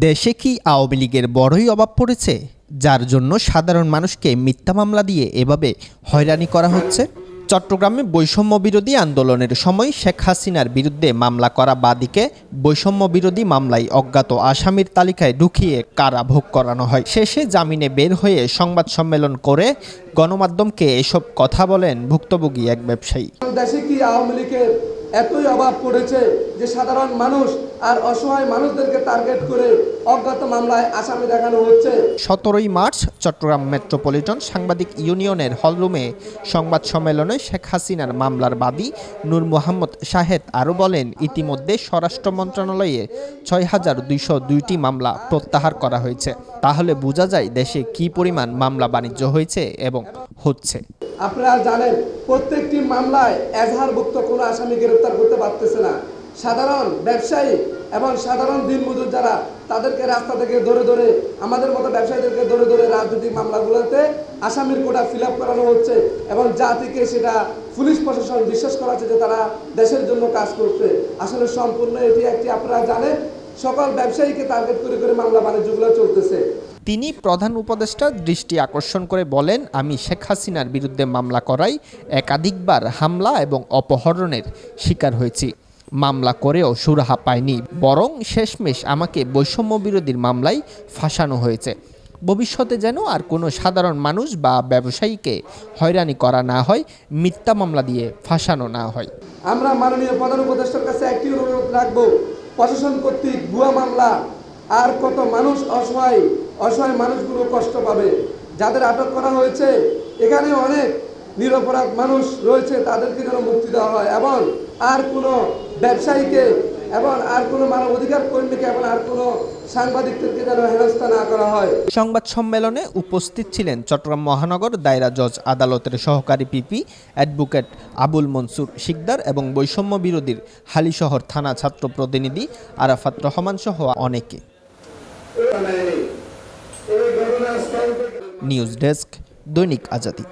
দেশে কি আওয়ামী লীগের বড়ই অভাব পড়েছে, যার জন্য সাধারণ মানুষকে মিথ্যা মামলা দিয়ে এভাবে হয়রানি করা হচ্ছে? চট্টগ্রামে বৈষম্য বিরোধী আন্দোলনের সময় শেখ হাসিনার বিরুদ্ধে মামলা করা বাদীকে বৈষম্য বিরোধী মামলায় অজ্ঞাত আসামির তালিকায় ঢুকিয়ে কারাভোগ করানো হয়। শেষে জামিনে বের হয়ে সংবাদ সম্মেলন করে গণমাধ্যমকে এসব কথা বলেন ভুক্তভোগী এক ব্যবসায়ী। দেশে কি আওয়ামী লীগের এতই অভাব পড়েছে যে সাধারণ মানুষ আর অসহায় মানুষদেরকে টার্গেট করে অজ্ঞাত মামলায় আসামি দেখানো হচ্ছে। 17 মার্চ চট্টগ্রাম মেট্রোপলিটন সাংবাদিক ইউনিয়নের হলরুমে সংবাদ সম্মেলনে শেখ হাসিনার মামলার বাদী নূর মোহাম্মদ শাহেদ আরও বলেন, ইতিমধ্যে স্বরাষ্ট্র মন্ত্রণালয়ে ৬,২০২টি মামলা প্রত্যাহার করা হয়েছে। তাহলে বোঝা যায় দেশে কি পরিমাণ মামলা বাণিজ্য হয়েছে এবং হচ্ছে। আপনারা জানেন, প্রত্যেকটি মামলায় এজাহারভুক্ত কোনো আসামি গ্রেফতার করতে পারতেছে না। সাধারণ ব্যবসায়ী এবং সাধারণ দিনমজুর যারা, তাদেরকে রাস্তা থেকে ধরে ধরে, আমাদের মতো ব্যবসায়ীদেরকে ধরে ধরে রাজনৈতিক মামলাগুলোতে আসামির কোটা ফিল আপ করানো হচ্ছে এবং জাতিকে সেটা পুলিশ প্রশাসন বিশ্বাস করাচ্ছে যে তারা দেশের জন্য কাজ করছে। আসলে সম্পূর্ণ এটি একটি, আপনারা জানেন, সকল ব্যবসায়ীকে টার্গেট করে করে মামলা বাণিজ্যগুলো চলতেছে। তিনি প্রধান উপদেষ্টার দৃষ্টি আকর্ষণ করে বলেন, আমি শেখ হাসিনার বিরুদ্ধে মামলা করায় একাধিকবার হামলা এবং অপহরণের শিকার হয়েছি। মামলা করেও সুরাহা পায়নি, বরং শেষমেশ আমাকে বৈষম্য বিরোধীর মামলায় ফাঁসানো হয়েছে। ভবিষ্যতে যেন আর কোনো সাধারণ মানুষ বা ব্যবসায়ীকে হয়রানি করা না হয়, মিথ্যা মামলা দিয়ে ফাঁসানো না হয়। আমরা মাননীয় প্রধান উপদেষ্টার কাছে একটি অনুরোধ রাখবো, প্রশাসন কর্তৃক ভুয়া মামলা আর কত মানুষ অসহায় মানুষগুলো কষ্ট পাবে। যাদের আটক করা হয়েছে, এখানে অনেক নিরপরাধ মানুষ রয়েছে, তাদেরকে যেন মুক্তি দেওয়া হয় এবং আর কোনো ব্যবসায়ীকে এবং আর কোনো মানব অধিকার কর্মীকে এবং আর কোনো সাংবাদিকদেরকে যেন হেনস্থা না করা হয়। সংবাদ সম্মেলনে উপস্থিত ছিলেন চট্টগ্রাম মহানগর দায়রা জজ আদালতের সহকারী পিপি অ্যাডভোকেট আবুল মনসুর শিকদার এবং বৈষম্য বিরোধীর হালিশহর থানা ছাত্র প্রতিনিধি আরাফাত রহমান সহ অনেকে। নিউজ ডেস্ক, দৈনিক আজাদী।